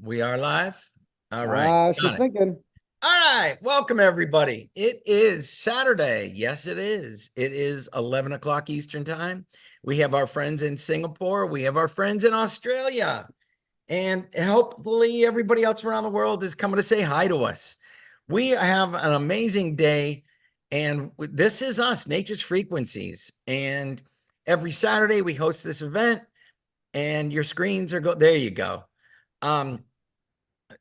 We are live. All right. She's Got it. thinking. All right. Welcome, everybody. It is Saturday. Yes, it is. It is 11 o'clock Eastern Time. We have our friends in Singapore. We have our friends in Australia. And hopefully, everybody else around the world is coming to say hi to us. We have an amazing day. And this is us, Nature's Frequencies. And every Saturday, we host this event. And your screens are there you go. Um,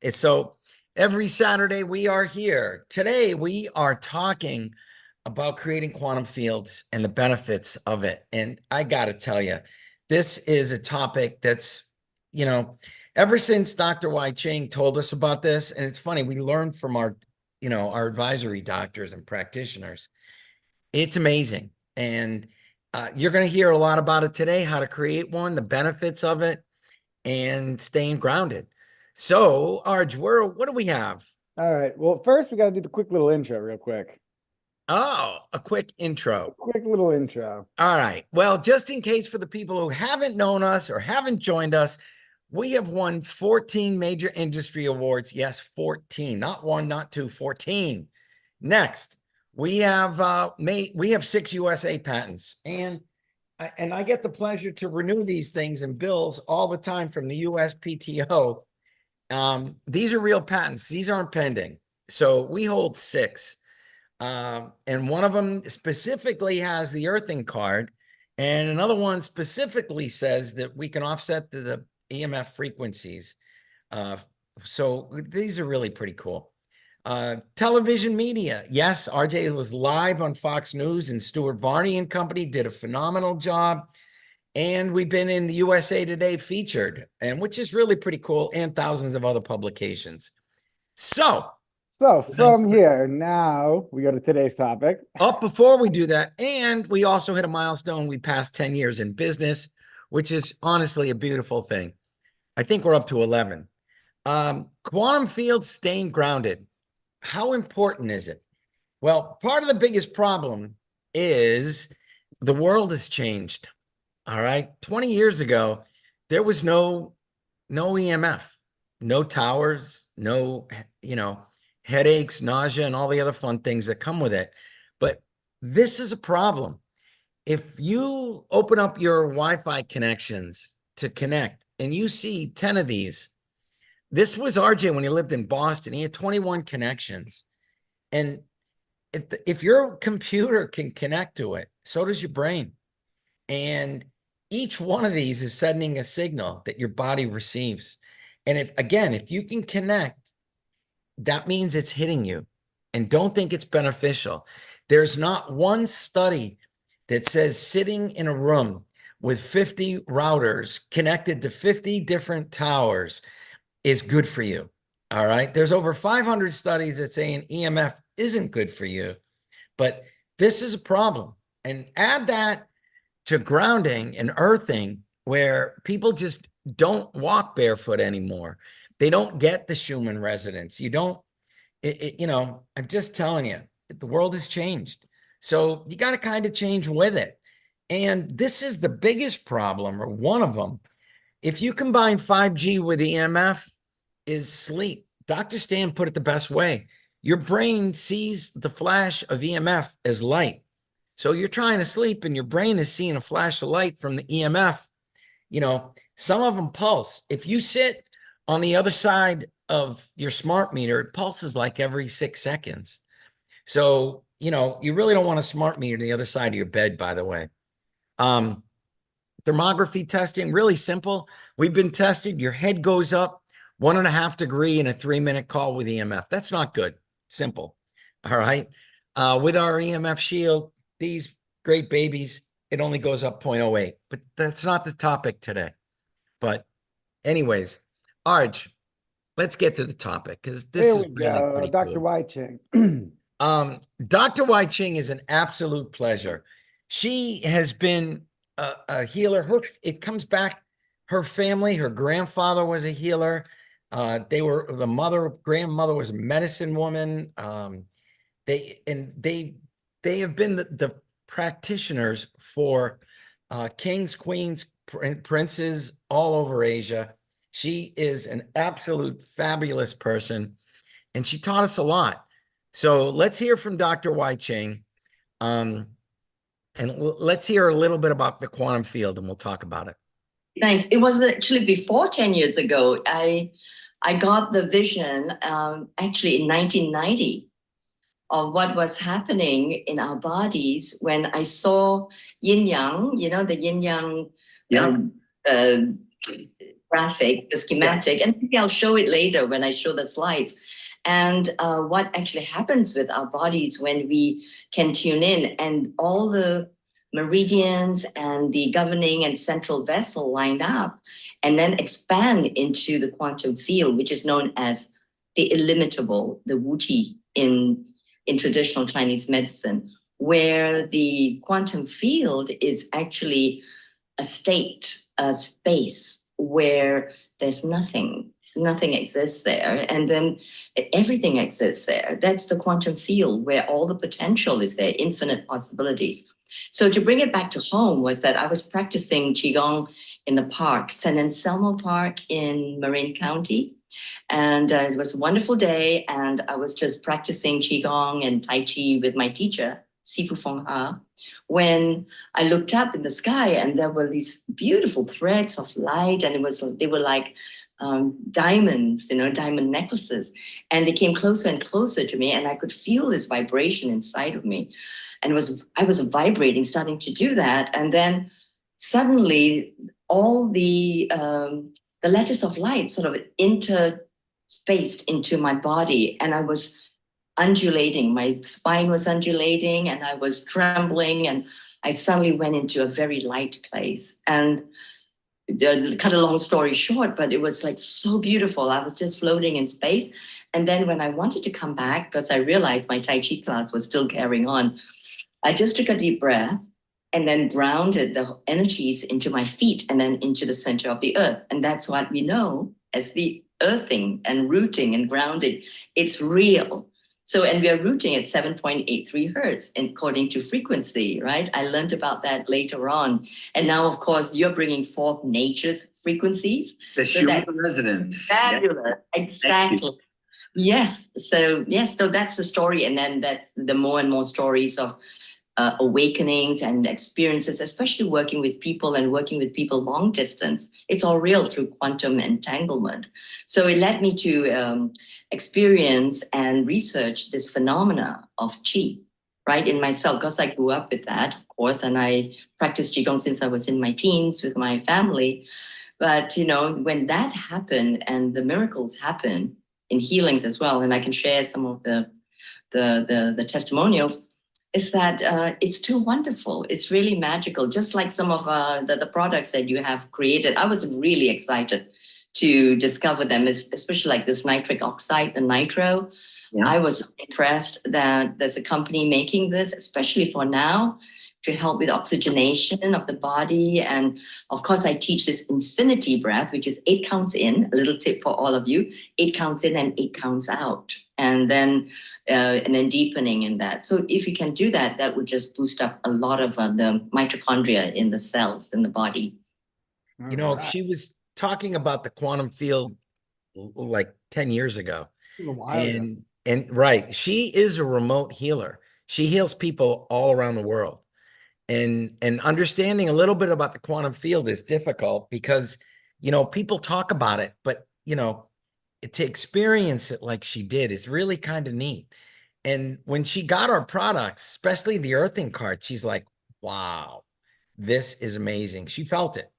so every Saturday we are here. Today we are talking about creating quantum fields and the benefits of it. And I got to tell you, this is a topic that's, you know, ever since Dr. Y Ching told us about this, and it's funny, we learned from our advisory doctors and practitioners. It's amazing. And you're going to hear a lot about it today, how to create one, the benefits of it, and staying grounded. So, Arj, what do we have? All right. Well, first we got to do the quick little intro real quick. Oh, a quick intro. Quick little intro. All right. Well, just in case for the people who haven't known us or haven't joined us, we have won 14 major industry awards. Yes, 14, not one, not two, 14. Next, we have we have 6 USA patents, and I get the pleasure to renew these things and bills all the time from the USPTO. These are real patents. These aren't pending. So we hold six. And one of them specifically has the earthing card, and another one specifically says that we can offset the EMF frequencies. Uh, so these are really pretty cool. Television media. Yes, RJ was live on Fox News, and Stuart Varney and company did a phenomenal job. And we've been in the USA Today featured, and which is really pretty cool, and thousands of other publications. So, So from here, now we go to today's topic. up before we do that, and we also hit a milestone. We passed 10 years in business, which is honestly a beautiful thing. I think we're up to 11. Quantum fields staying grounded. How important is it? Well, part of the biggest problem is the world has changed. All right. 20 years ago, there was no EMF, no towers, no, headaches, nausea, and all the other fun things that come with it. But this is a problem. If you open up your Wi-Fi connections to connect and you see 10 of these, this was RJ when he lived in Boston. He had 21 connections. And if your computer can connect to it, so does your brain. And each one of these is sending a signal that your body receives. And if you can connect, that means it's hitting you. And don't think it's beneficial. There's not one study that says sitting in a room with 50 routers connected to 50 different towers is good for you. All right. There's over 500 studies that say an EMF isn't good for you, but this is a problem. And add that to grounding and earthing, where people just don't walk barefoot anymore. They don't get the Schumann resonance. You don't, I'm just telling you, the world has changed. So you got to kind of change with it. And this is the biggest problem, or one of them. If you combine 5G with EMF, is sleep. Dr. Stan put it the best way. Your brain sees the flash of EMF as light. So you're trying to sleep and your brain is seeing a flash of light from the EMF. Some of them pulse. If you sit on the other side of your smart meter, it pulses like every 6 seconds. So, you really don't want a smart meter to the other side of your bed, by the way. Thermography testing, really simple. We've been tested. Your head goes up 1.5 degrees in a 3-minute call with EMF. That's not good. Simple. All right. With our EMF Shield, these great babies, it only goes up 0.08, but that's not the topic today. But anyways, Arj, let's get to the topic because this Here we is really go. pretty Dr. cool. Y Ching. Dr. Y Ching is an absolute pleasure. She has been a healer. It comes back. Her family, her grandfather was a healer. Grandmother was a medicine woman. They have been the practitioners for kings, queens, princes all over Asia. She is an absolute fabulous person, and she taught us a lot. So let's hear from Dr. Wai Ching. Um, and let's hear a little bit about the quantum field, and we'll talk about it. Thanks. It was actually before 10 years ago. I got the vision actually in 1990 of what was happening in our bodies when I saw yin yang, the yin yang graphic, the schematic, and maybe I'll show it later when I show the slides. And what actually happens with our bodies when we can tune in, and all the meridians and the governing and central vessel lined up and then expand into the quantum field, which is known as the illimitable, the Wuqi in traditional Chinese medicine, where the quantum field is actually a state, a space where there's nothing exists there, and then everything exists there. That's the quantum field where all the potential is there, infinite possibilities. So to bring it back to home was that I was practicing Qigong in the park, San Anselmo Park in Marin County. And it was a wonderful day. And I was just practicing Qigong and Tai Chi with my teacher, Sifu Feng Ha, when I looked up in the sky and there were these beautiful threads of light, and they were like diamonds, diamond necklaces. And they came closer and closer to me, and I could feel this vibration inside of me. And I was vibrating, starting to do that. And then suddenly all the letters of light sort of interspaced into my body, and I was undulating. My spine was undulating, and I was trembling, and I suddenly went into a very light place. And cut a long story short, but it was like so beautiful. I was just floating in space. And then when I wanted to come back, because I realized my Tai Chi class was still carrying on, I just took a deep breath and then grounded the energies into my feet and then into the center of the earth. And that's what we know as the earthing and rooting and grounding. It's real. So, and we are rooting at 7.83 hertz according to frequency, right? I learned about that later on. And now, of course, you're bringing forth nature's frequencies. The human resonance. Fabulous. Yeah. Exactly. Yes. So that's the story. And then that's the more and more stories of awakenings and experiences, especially working with people long distance. It's all real through quantum entanglement. So it led me to experience and research this phenomena of qi, right, in myself, because I grew up with that, of course, and I practiced qigong since I was in my teens with my family. But when that happened, and the miracles happen in healings as well, and I can share some of the testimonials, is that it's too wonderful. It's really magical. Just like some of the products that you have created, I was really excited to discover them, especially like this nitric oxide, the nitro. Yeah. I was impressed that there's a company making this, especially for now, to help with oxygenation of the body. And of course, I teach this infinity breath, which is 8 counts in, a little tip for all of you, 8 counts in and 8 counts out. And then deepening in that. So if you can do that, that would just boost up a lot of the mitochondria in the cells in the body. She was talking about the quantum field like 10 years ago. A while ago. And right, she is a remote healer. She heals people all around the world. And understanding a little bit about the quantum field is difficult because, people talk about it, but, to experience it like she did is really kind of neat. And when she got our products, especially the earthing card, she's like, wow, this is amazing. She felt it.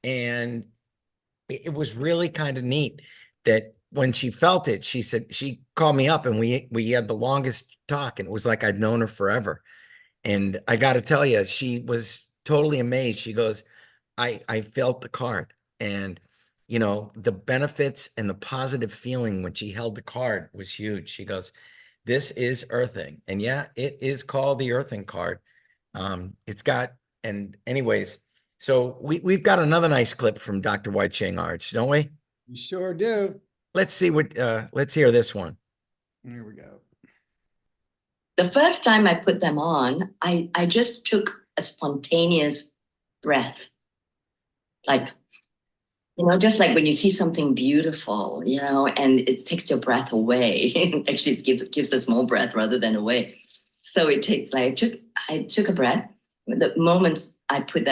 And it was really kind of neat that when she felt it, she said, she called me up and we had the longest talk, and it was like I'd known her forever. And I got to tell you, she was totally amazed. She goes, I felt the card, and the benefits and the positive feeling when she held the card was huge. She goes, this is earthing. And yeah, it is called the earthing card. And anyways, so we've got another nice clip from Dr. Wai Ching, Arch, don't we? You sure do. Let's see let's hear this one. Here we go. The first time I put them on, I just took a spontaneous breath, like Just like when you see something beautiful, and it takes your breath away. Actually, it gives us more breath rather than away. So it takes like I took a breath. The moment I put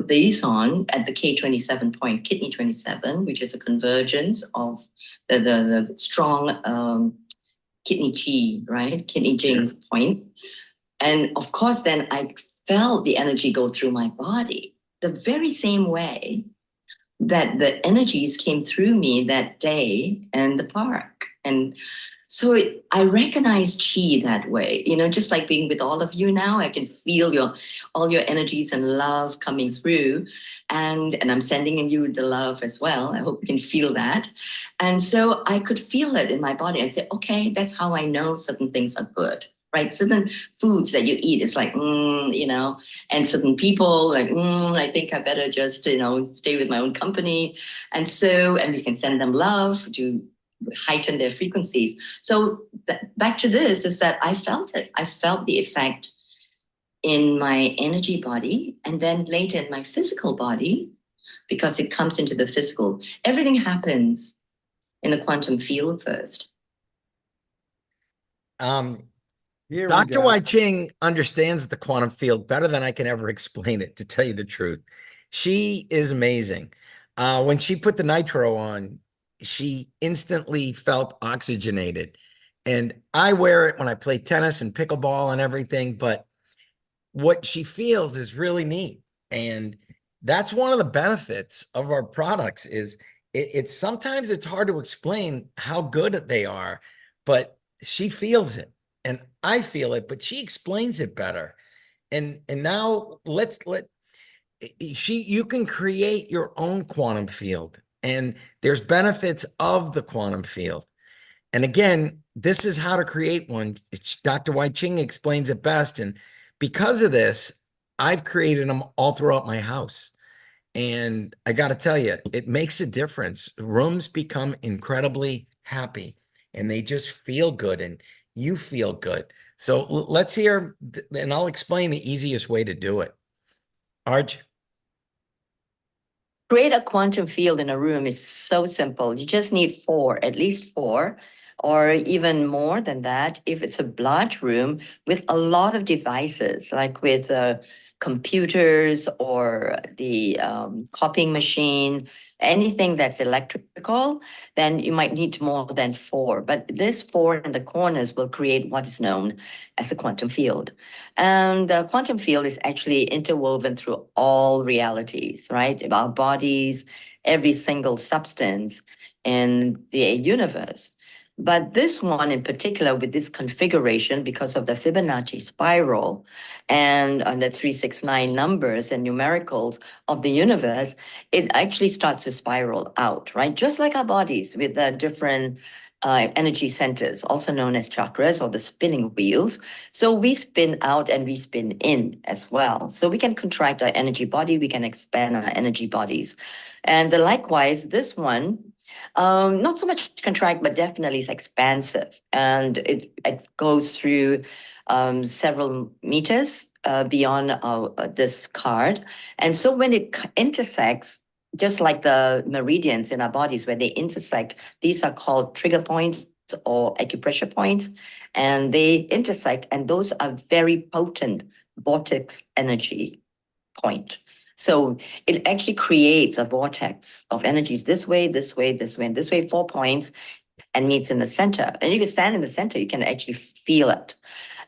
these on at the K27 point, kidney 27, which is a convergence of the strong kidney chi, right? Kidney jing point. And of course, then I felt the energy go through my body the very same way that the energies came through me that day in the park. And so I recognize chi that way, just like being with all of you now. I can feel all your energies and love coming through, and I'm sending you the love as well. I hope you can feel that. And so I could feel it in my body. I said, okay, that's how I know certain things are good. Right, certain foods that you eat is like, and certain people like, I think I better just, stay with my own company, and we can send them love to heighten their frequencies. So back to this is that I felt it. I felt the effect in my energy body, and then later in my physical body, because it comes into the physical. Everything happens in the quantum field first. Here we Dr. go. Wai Ching understands the quantum field better than I can ever explain it, to tell you the truth. She is amazing. When she put the nitro on, she instantly felt oxygenated. And I wear it when I play tennis and pickleball and everything, but what she feels is really neat. And that's one of the benefits of our products is it's sometimes it's hard to explain how good they are, but she feels it. And I feel it, but she explains it better. And now you can create your own quantum field, and there's benefits of the quantum field. And again, this is how to create one. Dr. Wai Ching explains it best. And because of this, I've created them all throughout my house. And I got to tell you, it makes a difference. Rooms become incredibly happy and they just feel good and you feel good. So let's hear, and I'll explain the easiest way to do it. Arj? Create a quantum field in a room is so simple. You just need at least four, or even more than that if it's a large room with a lot of devices, like with computers or the copying machine, anything that's electrical, then you might need more than four. But this four in the corners will create what is known as a quantum field. And the quantum field is actually interwoven through all realities, right? Our bodies, every single substance in the universe. But this one in particular, with this configuration, because of the Fibonacci spiral and the 369 numbers and numericals of the universe, it actually starts to spiral out, right? Just like our bodies with the different energy centers, also known as chakras or the spinning wheels. So we spin out and we spin in as well. So we can contract our energy body, we can expand our energy bodies. And likewise, this one, not so much contract, but definitely is expansive. And it goes through several meters beyond this card. And so when it intersects, just like the meridians in our bodies, where they intersect, these are called trigger points or acupressure points, and they intersect, and those are very potent vortex energy point. So it actually creates a vortex of energies this way, this way, this way, and this way, 4 points, and meets in the center. And if you stand in the center, you can actually feel it.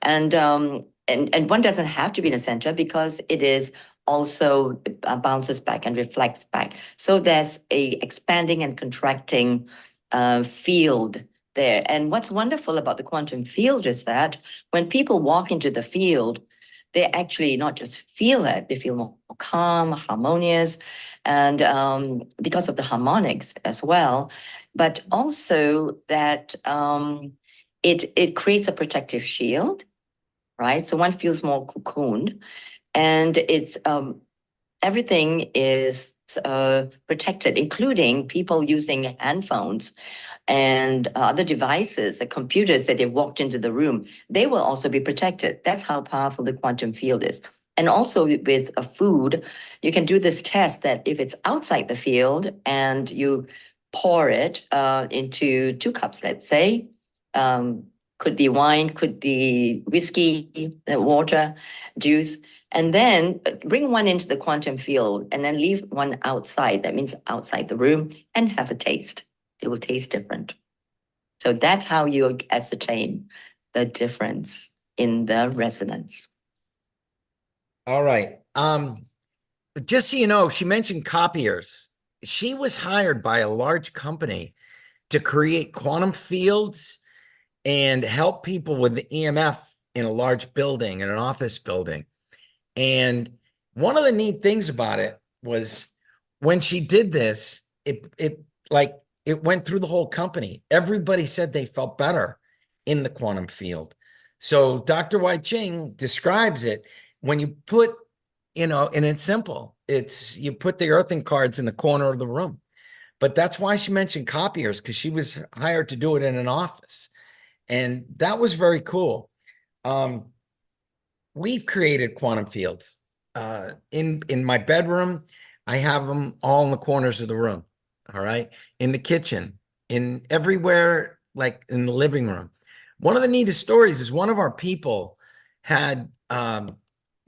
And one doesn't have to be in the center because it is also bounces back and reflects back. So there's a expanding and contracting field there. And what's wonderful about the quantum field is that when people walk into the field, they actually not just feel it, they feel more calm, harmonious, and because of the harmonics as well, but also that it creates a protective shield, right? So one feels more cocooned, and it's everything is protected, including people using handphones and other devices, the computers that they walked into the room. They will also be protected. That's how powerful the quantum field is. And also with a food, you can do this test that if it's outside the field and you pour it into 2 cups, let's say, could be wine, could be whiskey, water, juice, and then bring one into the quantum field and then leave one outside. That means outside the room, and have a taste. It will taste different. So that's how you ascertain the difference in the resonance. All right. Just so you know, she mentioned copiers. She was hired by a large company to create quantum fields and help people with the EMF in a large building, in an office building. And one of the neat things about it was when she did this, it went through the whole company. Everybody said they felt better in the quantum field. So Dr. Wai Ching describes it when you put, and it's simple. You put the earthing cards in the corner of the room. But that's why she mentioned copiers, because she was hired to do it in an office. And that was very cool. We've created quantum fields. In my bedroom, I have them all in the corners of the room. All right. In the kitchen, in everywhere, like in the living room. One of the neatest stories is one of our people had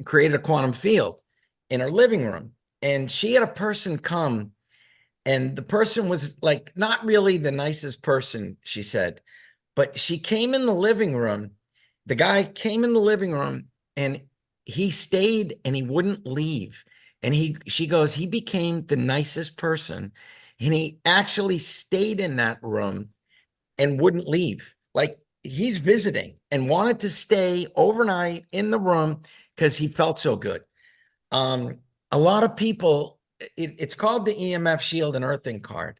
created a quantum field in her living room. And she had a person come, and the person was like not really the nicest person, she said. But she came in the living room. The guy came in the living room and he stayed and he wouldn't leave. And she goes, he became the nicest person. And he actually stayed in that room and wouldn't leave. Like he's visiting and wanted to stay overnight in the room because he felt so good. A lot of people, it's called the EMF Shield and Earthing Card.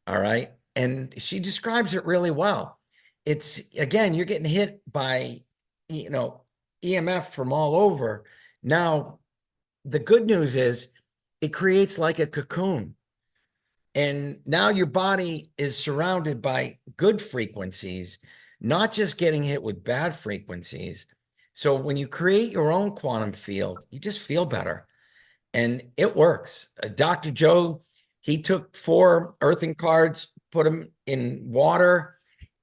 All right. And she describes it really well. It's, again, you're getting hit by, EMF from all over. Now, the good news is it creates like a cocoon. And now your body is surrounded by good frequencies, not just getting hit with bad frequencies. So when you create your own quantum field, you just feel better. And it works. Dr. Joe, he took 4 earthing cards, put them in water.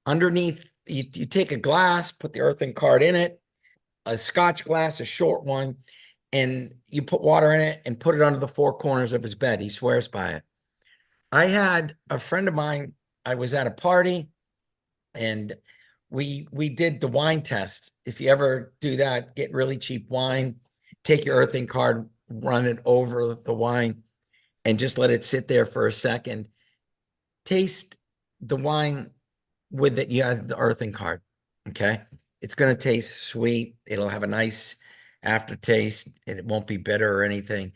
Underneath, you take a glass, put the earthing card in it, a Scotch glass, a short one, and you put water in it and put it under the 4 corners of his bed. He swears by it. I had a friend of mine, I was at a party, and we did the wine test. If you ever do that, get really cheap wine, take your earthing card, run it over the wine, and just let it sit there for a second. Taste the wine with it. You have the earthing card. Okay. It's going to taste sweet. It'll have a nice aftertaste and it won't be bitter or anything.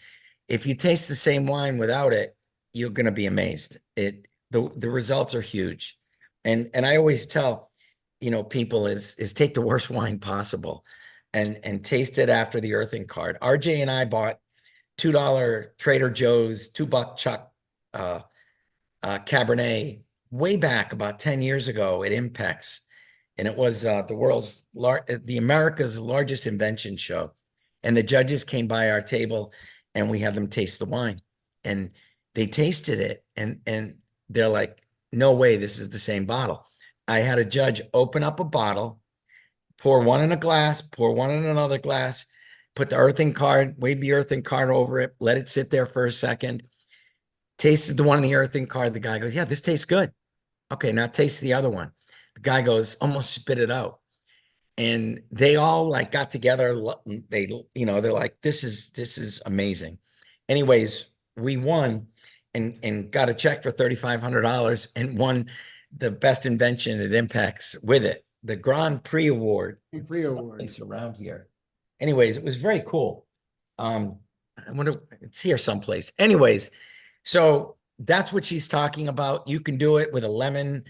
If you taste the same wine without it, you're going to be amazed. The results are huge. And I always tell, people is take the worst wine possible and taste it after the earthing card. RJ and I bought $2 Trader Joe's $2 Chuck Cabernet way back about 10 years ago at Impex. And it was the America's largest invention show. And the judges came by our table and we had them taste the wine. And they tasted it and they're like, no way, this is the same bottle. I had a judge open up a bottle, pour one in a glass, pour one in another glass, put the earthing card, wave the earthing card over it, let it sit there for a second, tasted the one in the earthing card. The guy goes, yeah, this tastes good. Okay, now taste the other one. The guy goes, almost spit it out. And they all like got together. They're like, this is amazing. Anyways, we won and got a check for $3,500 and won the best invention at Impex with it. The Grand Prix Award. It's around here. Anyways, it was very cool. I wonder, it's here someplace. Anyways, so that's what she's talking about. You can do it with a lemon.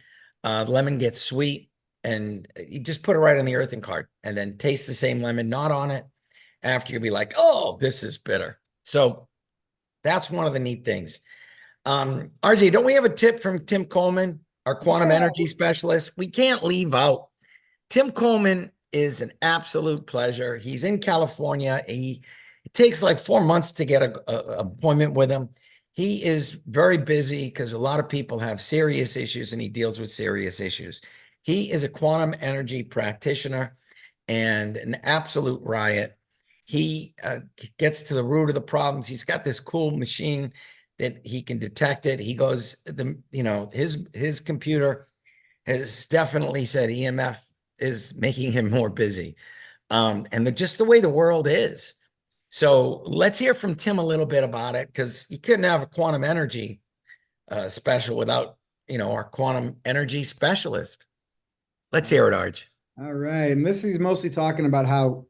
Lemon gets sweet and you just put it right on the earthing card and then taste the same lemon, not on it. After you'll be like, oh, this is bitter. So that's one of the neat things. RJ, don't we have a tip from Tim Coleman, our quantum energy specialist? We can't leave out. Tim Coleman is an absolute pleasure. He's in California. It takes like 4 months to get a appointment with him. He is very busy because a lot of people have serious issues and he deals with serious issues. He is a quantum energy practitioner and an absolute riot. He gets to the root of the problems. He's got this cool machine that he can detect it. He goes, his computer has definitely said EMF is making him more busy. And just the way the world is. So let's hear from Tim a little bit about it, because you couldn't have a quantum energy special without, our quantum energy specialist. Let's hear it, Arj. All right. And this is mostly talking about how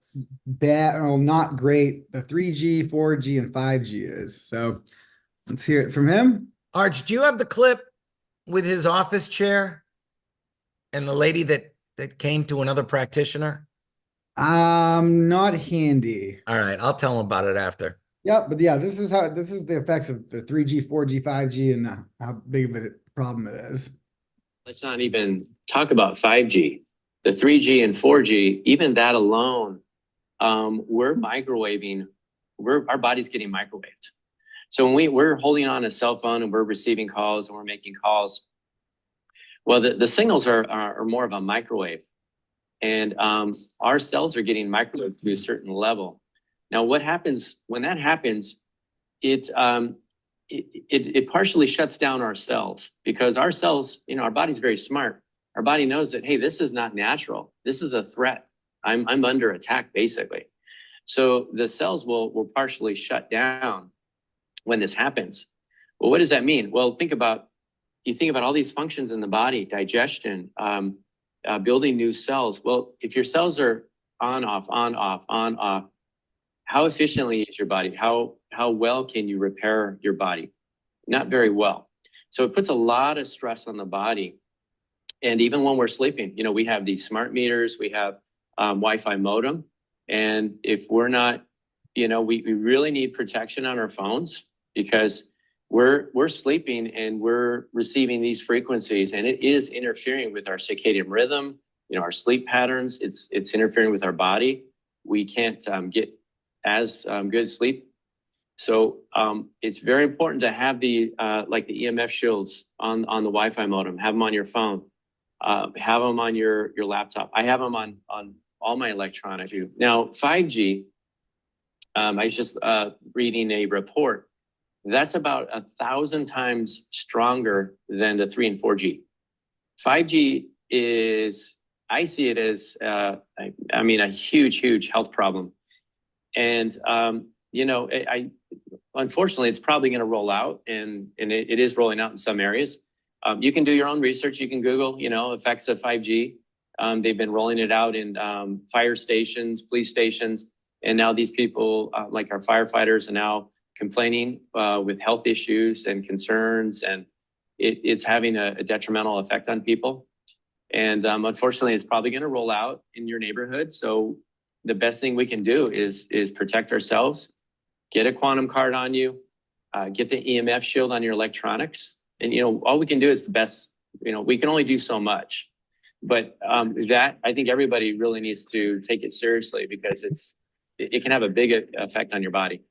bad or not great the 3G, 4G, and 5G is. So let's hear it from him. Arj, do you have the clip with his office chair and the lady that came to another practitioner? Not handy. All right, I'll tell him about it after. Yep, but yeah, this is the effects of the 3G, 4G, 5G, and how big of a problem it is. Let's not even talk about 5G. The 3G and 4G, even that alone, we're microwaving. Our body's getting microwaved. So when we're holding on a cell phone and we're receiving calls and we're making calls, well, the signals are more of a microwave. And our cells are getting microwaved to a certain level. Now, what happens when that happens? It partially shuts down our cells, because our cells, our body's very smart. Our body knows that, hey, this is not natural. This is a threat. I'm under attack, basically. So the cells will partially shut down when this happens. Well, what does that mean? Well, think about all these functions in the body: digestion, building new cells. Well, if your cells are on, off, how efficiently is your body? How well can you repair your body? Not very well. So it puts a lot of stress on the body. And even when we're sleeping, we have these smart meters, we have Wi-Fi modem. And if we're not, we really need protection on our phones, because we're sleeping and we're receiving these frequencies, and it is interfering with our circadian rhythm, our sleep patterns. It's interfering with our body. We can't get as good sleep. So it's very important to have the EMF shields on the Wi-Fi modem. Have them on your phone. Have them on your laptop. I have them on all my electronics. Now, 5G, I was just reading a report. That's about 1,000 times stronger than the 3 and 4G. 5G is, I see it as, a huge health problem. And, unfortunately, it's probably going to roll out, and it is rolling out in some areas. You can do your own research. You can Google, effects of 5G. They've been rolling it out in fire stations, police stations. And now these people, like our firefighters, are now complaining with health issues and concerns, and it's having a detrimental effect on people. And unfortunately, it's probably going to roll out in your neighborhood. So the best thing we can do is protect ourselves, get a quantum card on you, get the EMF shield on your electronics. And, all we can do is the best, we can only do so much. But that, I think everybody really needs to take it seriously, because it can have a big effect on your body.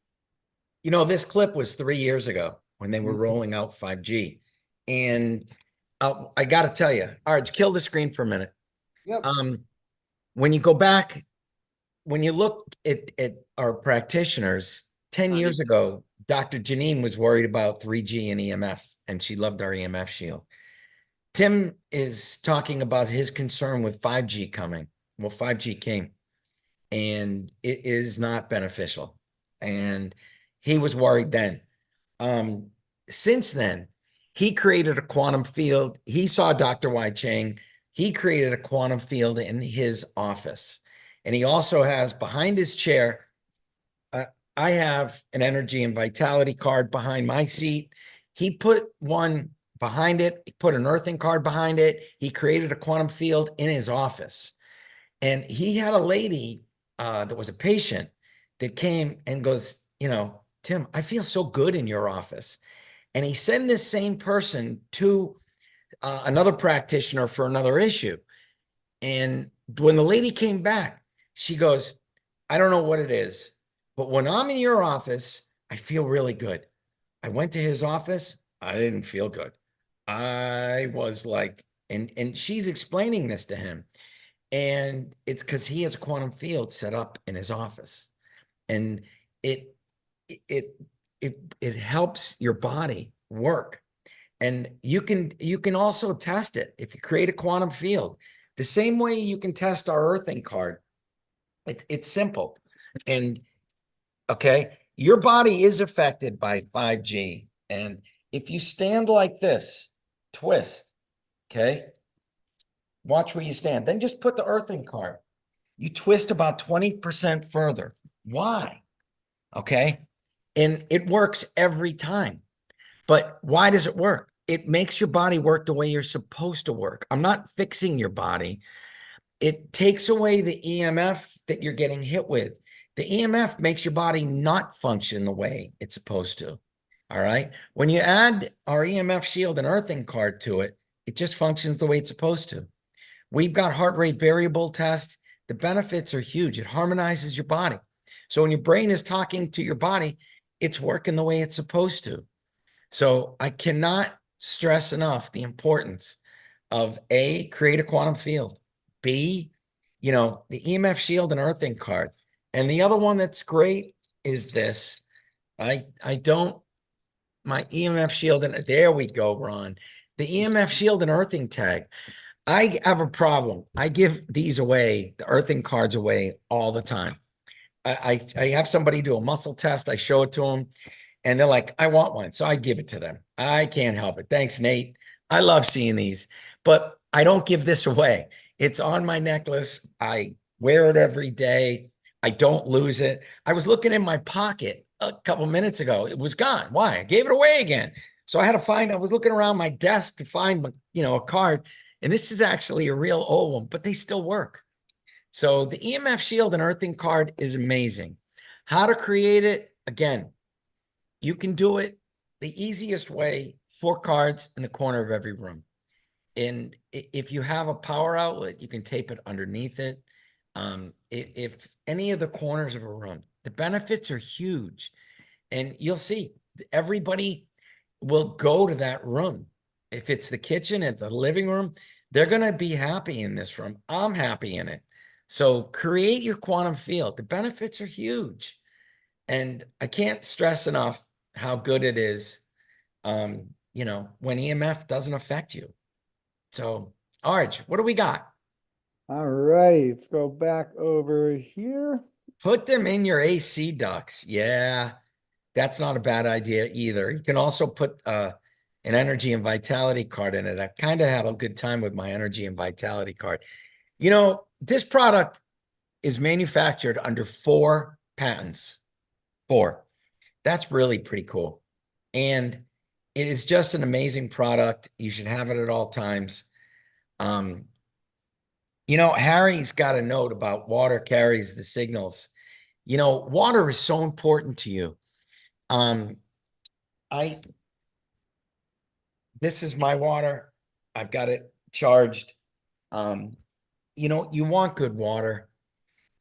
This clip was 3 years ago when they were rolling out 5G. And I got to tell you, Arj, kill the screen for a minute. Yep. When you go back, when you look at our practitioners, 10 years ago, Dr. Janine was worried about 3G and EMF, and she loved our EMF shield. Tim is talking about his concern with 5G coming. Well, 5G came, and it is not beneficial. And he was worried then. Since then, he created a quantum field. He saw Dr. Wai Chang. He created a quantum field in his office. And he also has behind his chair, I have an energy and vitality card behind my seat. He put one behind it. He put an earthing card behind it. He created a quantum field in his office. And he had a lady that was a patient that came and goes, Tim, I feel so good in your office. And he sent this same person to another practitioner for another issue. And when the lady came back, she goes, I don't know what it is, But when I'm in your office, I feel really good. I went to his office, I didn't feel good. I was like, and she's explaining this to him. And it's because he has a quantum field set up in his office. And it it it helps your body work. And you can also test it if you create a quantum field. The same way you can test our earthing card. It's simple. And okay, your body is affected by 5G. And if you stand like this, twist, okay, watch where you stand. Then just put the earthing card. You twist about 20% further. Why? Okay. And it works every time. But why does it work? It makes your body work the way you're supposed to work. I'm not fixing your body. It takes away the EMF that you're getting hit with. The EMF makes your body not function the way it's supposed to. All right. When you add our EMF Shield and earthing card to it, it just functions the way it's supposed to. We've got heart rate variable tests. The benefits are huge. It harmonizes your body. So when your brain is talking to your body, it's working the way it's supposed to. So I cannot stress enough the importance of A, create a quantum field. B, the EMF Shield and earthing card. And the other one that's great is this. My EMF Shield, and there we go, Ron. The EMF Shield and earthing tag. I have a problem. I give these away, the earthing cards away all the time. I have somebody do a muscle test. I show it to them and they're like, I want one. So I give it to them. I can't help it. Thanks, Nate. I love seeing these, but I don't give this away. It's on my necklace. I wear it every day. I don't lose it. I was looking in my pocket a couple minutes ago. It was gone. Why? I gave it away again. So I was looking around my desk to find, a card. And this is actually a real old one, but they still work. So the EMF Shield and earthing card is amazing. How to create it? Again, you can do it the easiest way, 4 cards in the corner of every room. And if you have a power outlet, you can tape it underneath it. If any of the corners of a room, the benefits are huge. And you'll see everybody will go to that room. If it's the kitchen, at the living room, they're going to be happy in this room. I'm happy in it. So create your quantum field. The benefits are huge. And I can't stress enough how good it is, when EMF doesn't affect you. So, Arj, what do we got? All right, let's go back over here. Put them in your AC ducts. Yeah, that's not a bad idea either. You can also put an energy and vitality card in it. I kind of had a good time with my energy and vitality card. This product is manufactured under 4 patents. 4. That's really pretty cool. And it is just an amazing product. You should have it at all times. Harry's got a note about water carries the signals. Water is so important to you. This is my water. I've got it charged. You want good water.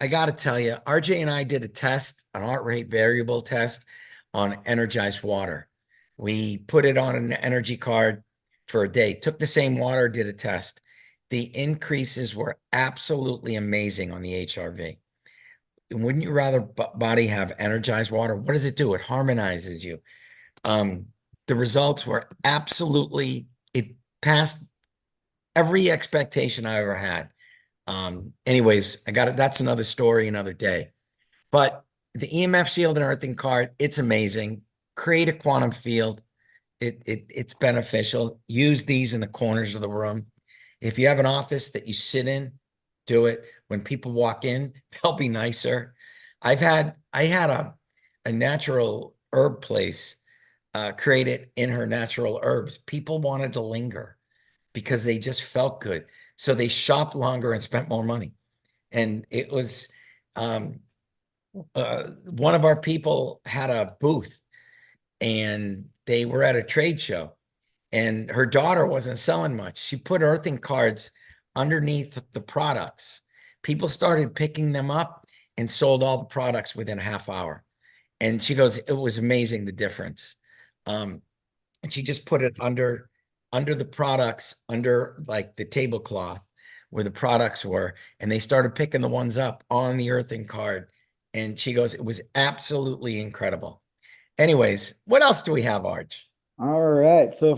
I got to tell you, RJ and I did a test, an heart rate variable test on energized water. We put it on an energy card for a day, took the same water, did a test. The increases were absolutely amazing on the HRV. Wouldn't you rather body have energized water? What does it do? It harmonizes you. The results were it passed every expectation I ever had. Anyways, I got it. That's another story, another day. But the EMF Shield and earthing card, it's amazing. Create a quantum field. It's beneficial. Use these in the corners of the room. If you have an office that you sit in, do it. When people walk in, they'll be nicer. I had a natural herb place created in her natural herbs. People wanted to linger because they just felt good. So they shopped longer and spent more money. And it was one of our people had a booth and they were at a trade show and her daughter wasn't selling much. She put earthing cards underneath the products. People started picking them up and sold all the products within a half hour. And she goes, it was amazing, the difference. And she just put it under the products, under like the tablecloth where the products were, and they started picking the ones up on the earthing card. And she goes, it was absolutely incredible. Anyways, what else do we have, Arch? All right. So